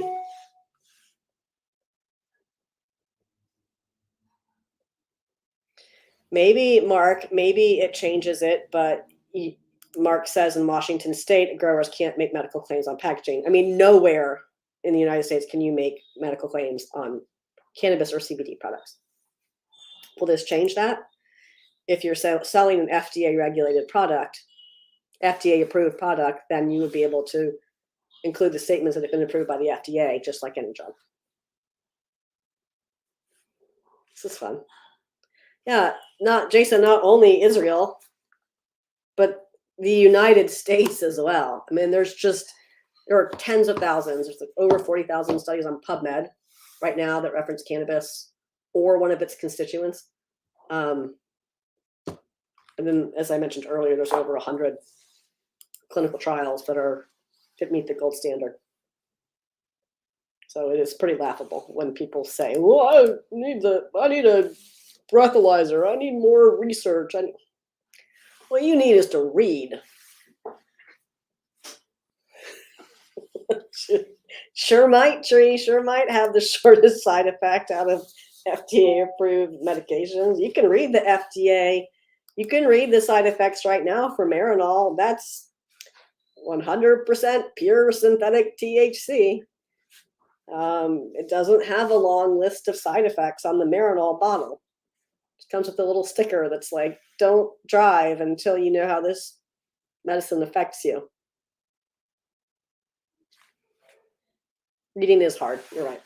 Maybe, Mark, maybe it changes it, but Mark says in Washington State, growers can't make medical claims on packaging. I mean, nowhere in the United States can you make medical claims on cannabis or CBD products. Will this change that? If you're selling an FDA-regulated product, FDA-approved product, then you would be able to include the statements that have been approved by the FDA, just like any drug. This is fun. Yeah, not only Israel, but the United States as well. I mean, there's just There are tens of thousands. There's like over 40,000 studies on PubMed right now that reference cannabis or one of its constituents. And then, as I mentioned earlier, there's over 100 clinical trials that meet the gold standard. So it is pretty laughable when people say, "Well, I need a breathalyzer. I need more research." What you need is to read. Sure might have the shortest side effect out of FDA-approved medications. You can read the FDA. You can read the side effects right now for Marinol. That's 100% pure synthetic THC. It doesn't have a long list of side effects on the Marinol bottle. It comes with a little sticker that's like, "Don't drive until you know how this medicine affects you." Reading is hard. You're right.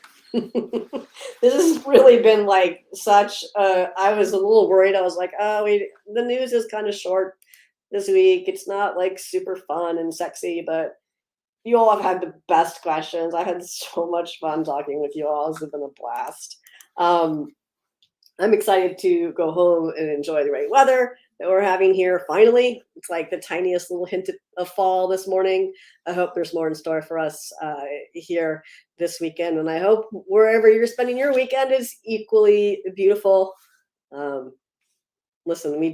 This has really been like such. I was a little worried. I was like, "Oh, the news is kind of short this week. It's not like super fun and sexy, but you all have had the best questions. I had so much fun talking with you all. It's been a blast. I'm excited to go home and enjoy the great weather that we're having here. Finally, it's like the tiniest little hint of fall this morning. I hope there's more in store for us here this weekend. And I hope wherever you're spending your weekend is equally beautiful. Listen, we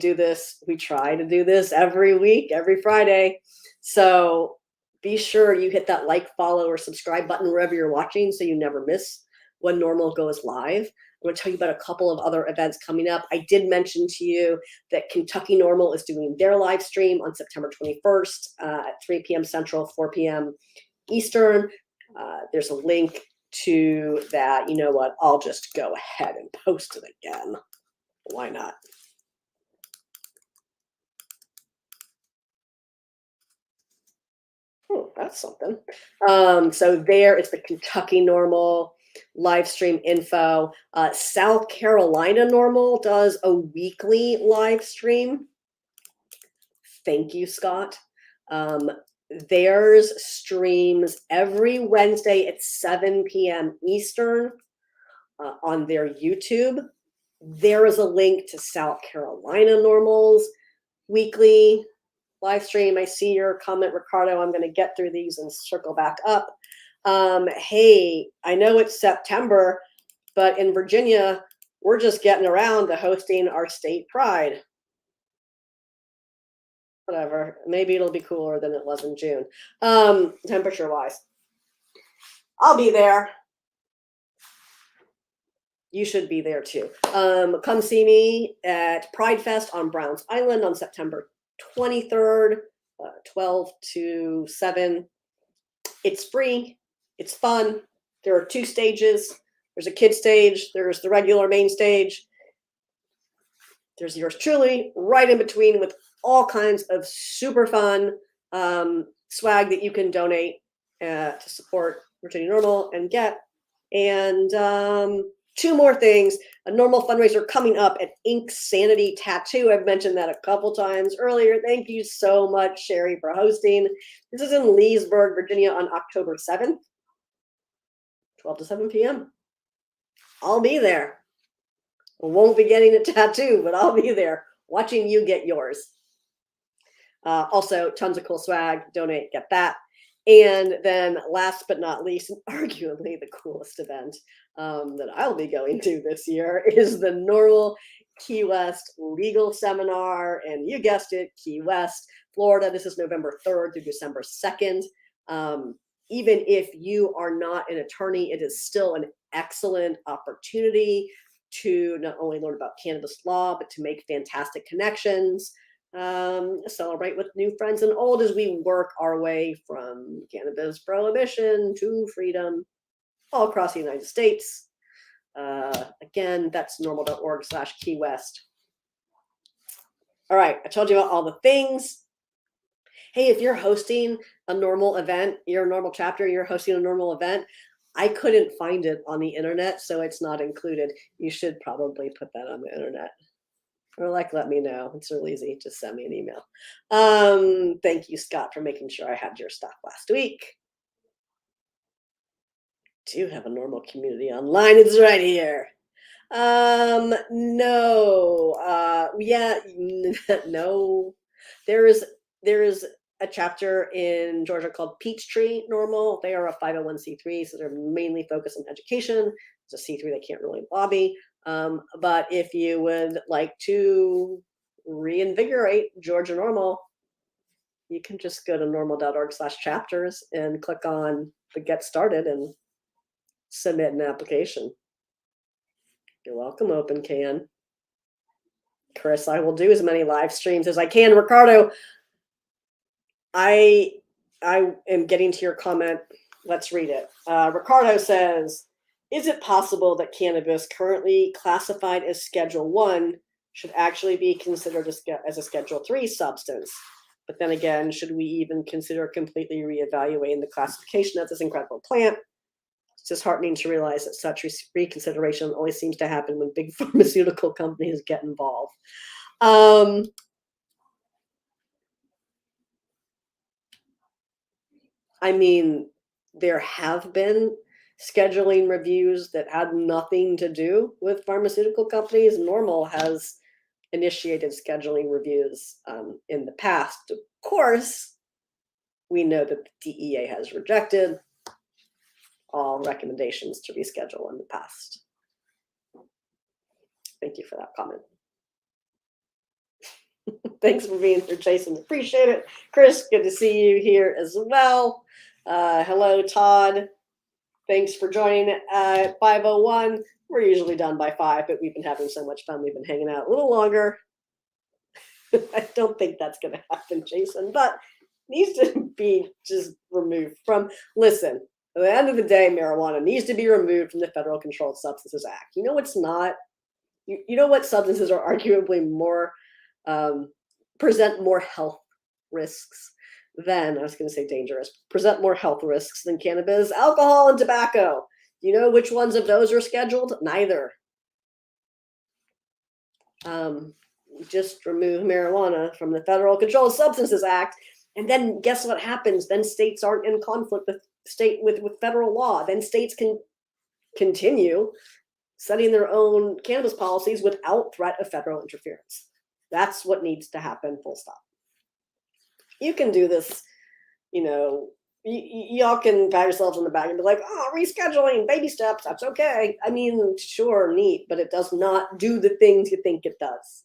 try to do this every week, every Friday. So be sure you hit that like, follow, or subscribe button wherever you're watching so you never miss when NORML goes live. I'm going to tell you about a couple of other events coming up. I did mention to you that Kentucky NORML is doing their live stream on September 21st at 3 p.m. Central, 4 p.m. Eastern. There's a link to that. You know what? I'll just go ahead and post it again. Why not? Oh, that's something. So there it's the Kentucky NORML live stream info. South Carolina NORML does a weekly live stream. Thank you, Scott. Theirs streams every Wednesday at 7 p.m. Eastern on their YouTube. There is a link to South Carolina NORML's weekly live stream. I see your comment, Ricardo. I'm going to get through these and circle back up. Hey, I know it's September, but in Virginia, we're just getting around to hosting our state pride. Whatever. Maybe it'll be cooler than it was in June. Temperature-wise. I'll be there. You should be there too. Come see me at Pride Fest on Browns Island on September 23rd, 12 to 7. It's free. It's fun. There are 2 stages. There's a kid stage. There's the regular main stage. There's yours truly right in between with all kinds of super fun swag that you can donate to support Virginia NORML and get. And 2 more things. A NORML fundraiser coming up at Ink Sanity Tattoo. I've mentioned that a couple times earlier. Thank you so much, Sherry, for hosting. This is in Leesburg, Virginia on October 7th, 12 to 7 p.m. I'll be there. I won't be getting a tattoo, but I'll be there watching you get yours. Also, tons of cool swag. Donate, get that. And then last but not least, and arguably the coolest event that I'll be going to this year is the NORML Key West Legal Seminar. And you guessed it, Key West, Florida. This is November 3rd through December 2nd. Even if you are not an attorney, it is still an excellent opportunity to not only learn about cannabis law, but to make fantastic connections, celebrate with new friends and old as we work our way from cannabis prohibition to freedom all across the United States. Again, that's norml.org/Key West. All right, I told you about all the things. Hey, if you're hosting a NORML event, you're a NORML chapter, you're hosting a NORML event, I couldn't find it on the internet, so it's not included. You should probably put that on the internet. Or let me know. It's real easy. Just send me an email. Thank you, Scott, for making sure I had your stuff last week. do have a normal community online. It's right here. No. Yeah, no. There is there is a chapter in Georgia called Peachtree Normal. They are a 501c3, so they're mainly focused on education. It's a C3, they can't really lobby. But if you would like to reinvigorate Georgia Normal, you can just go to normal.org/chapters and click on the Get Started and submit an application. You're welcome, OpenCan. Chris, I will do as many live streams as I can. Ricardo, I am getting to your comment. Let's read it. Ricardo says, is it possible that cannabis currently classified as Schedule 1 should actually be considered as a Schedule 3 substance? But then again, should we even consider completely reevaluating the classification of this incredible plant? It's disheartening to realize that such reconsideration only seems to happen when big pharmaceutical companies get involved. I mean, there have been scheduling reviews that had nothing to do with pharmaceutical companies. NORML has initiated scheduling reviews in the past. Of course, we know that the DEA has rejected all recommendations to reschedule in the past. Thank you for that comment. Thanks for being here, Jason. Appreciate it. Chris, good to see you here as well. Hello, Todd. Thanks for joining at 5:01. We're usually done by 5, but we've been having so much fun. We've been hanging out a little longer. I don't think that's going to happen, Jason, but needs to be just removed from. Listen, at the end of the day, marijuana needs to be removed from the Federal Controlled Substances Act. You know what's not? You know what substances are arguably more present more health risks than, I was going to say dangerous, present more health risks than cannabis? Alcohol and tobacco. You know which ones of those are scheduled? Neither. Just remove marijuana from the Federal Controlled Substances Act, and then guess what happens? Then states aren't in conflict with federal law. Then states can continue setting their own cannabis policies without threat of federal interference. That's what needs to happen, full stop. You can do this, you know, y'all can pat yourselves on the back and be like, oh, rescheduling, baby steps, that's okay. I mean, sure, neat, but it does not do the things you think it does.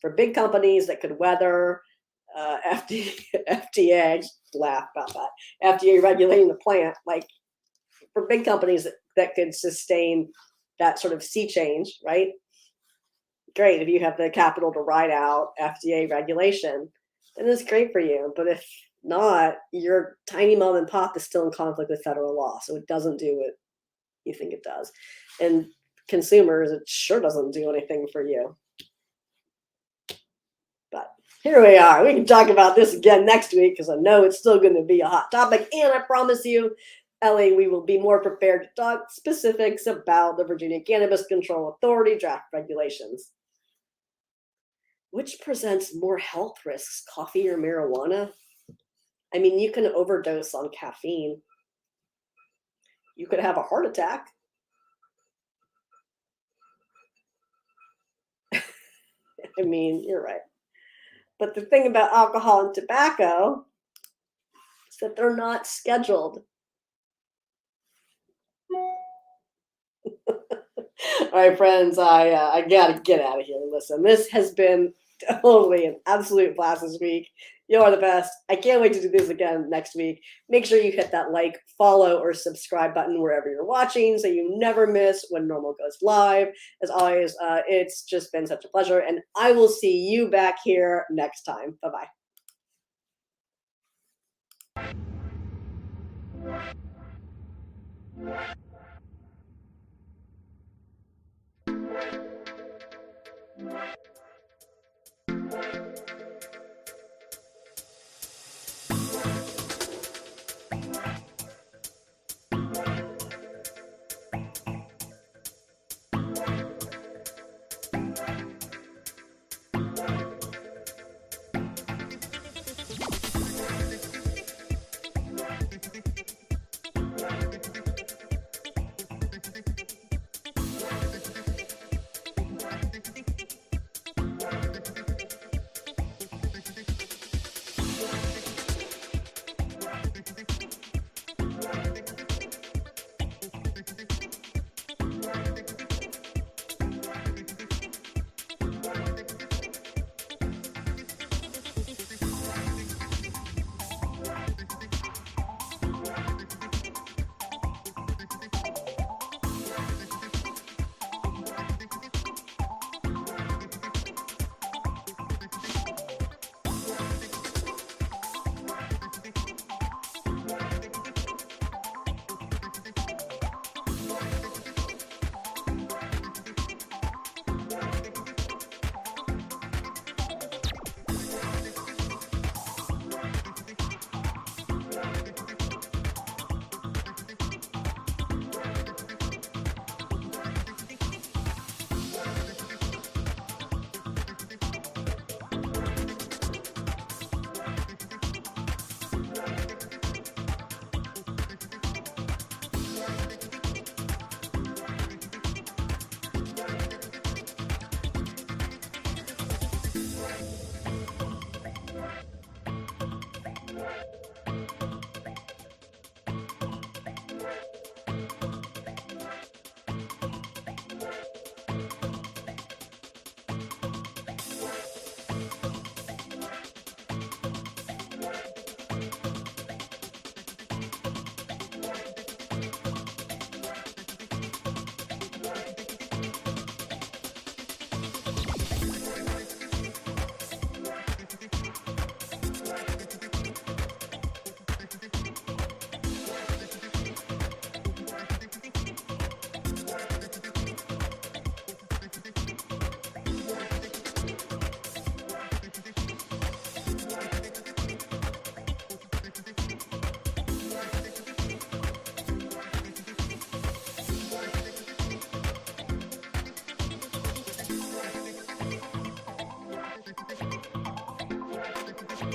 For big companies that could weather FDA, I just laugh about that, FDA regulating the plant, like for big companies that could sustain that sort of sea change, right? Great, if you have the capital to ride out FDA regulation, then it's great for you. But if not, your tiny mom and pop is still in conflict with federal law, so it doesn't do what you think it does. And consumers, it sure doesn't do anything for you. But here we are. We can talk about this again next week because I know it's still going to be a hot topic. And I promise you, Ellie, we will be more prepared to talk specifics about the Virginia Cannabis Control Authority draft regulations. Which presents more health risks, coffee or marijuana? I mean, you can overdose on caffeine. You could have a heart attack. I mean, you're right. But the thing about alcohol and tobacco is that they're not scheduled. All right, friends, I gotta get out of here. Listen, this has been totally an absolute blast this week. You are the best. I can't wait to do this again next week. Make sure you hit that like, follow, or subscribe button wherever you're watching so you never miss when NORML goes live. As always, it's just been such a pleasure, and I will see you back here next time. Bye-bye.